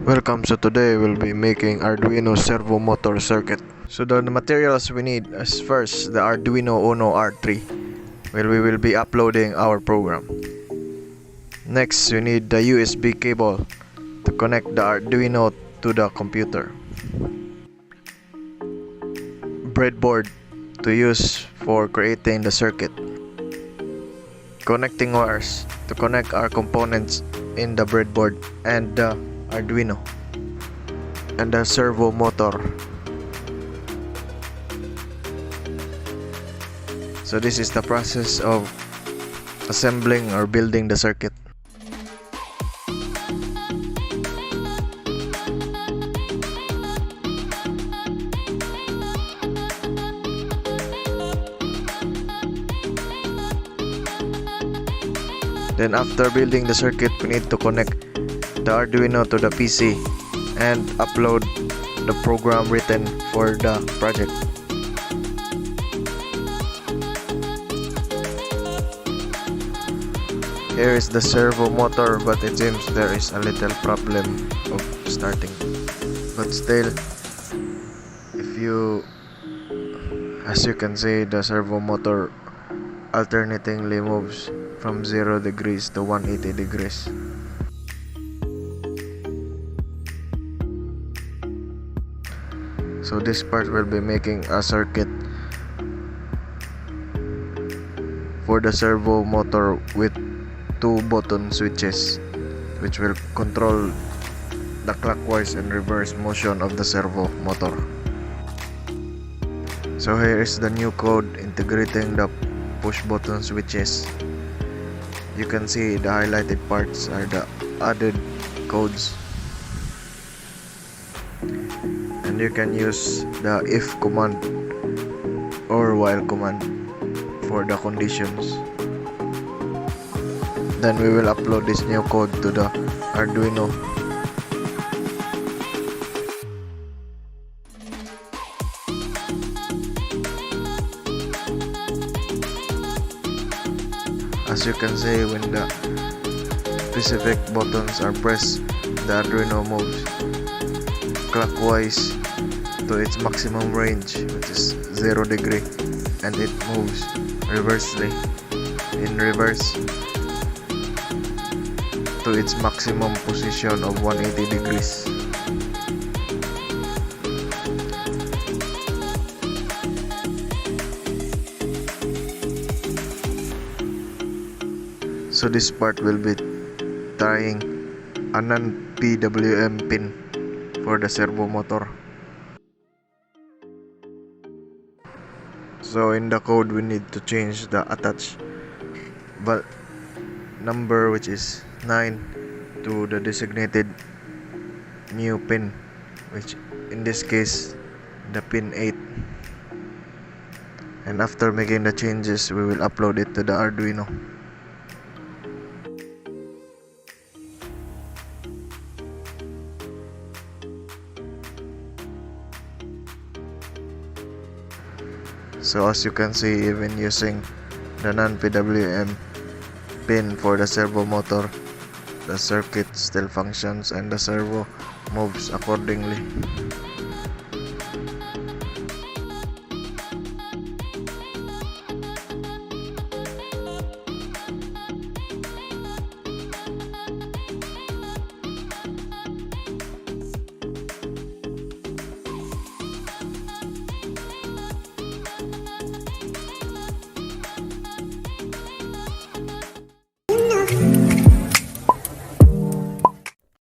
Welcome, so today we'll be making Arduino servo motor circuit. So the materials we need is first the Arduino Uno R3, where we will be uploading our program. Next, we need the USB cable to connect the Arduino to the computer. Breadboard to use for creating the circuit. Connecting wires to connect our components in the breadboard and the Arduino, and the servo motor. So this is the process of assembling or building the circuit. Then after building the circuit, we need to connect the Arduino to the PC and upload the program written for the project. Here is the servo motor, but it seems there is a little problem of starting. But still, as you can see, the servo motor alternatingly moves from 0 degrees to 180 degrees. So this part will be making a circuit for the servo motor with 2 button switches, which will control the clockwise and reverse motion of the servo motor. So here is the new code integrating the push button switches. You can see the highlighted parts are the added codes, and you can use the if command or while command for the conditions. Then we will upload this new code to the Arduino. As you can see, when the specific buttons are pressed, the Arduino moves clockwise to its maximum range, which is 0 degree, and it moves reversely in reverse to its maximum position of 180 degrees. So this part will be trying a non-PWM pin for the servo motor. So in the code, we need to change the attach number, which is 9, to the designated new pin, which in this case the pin 8. And after making the changes, we will upload it to the Arduino. So as you can see, even using the non-PWM pin for the servo motor, the circuit still functions and the servo moves accordingly.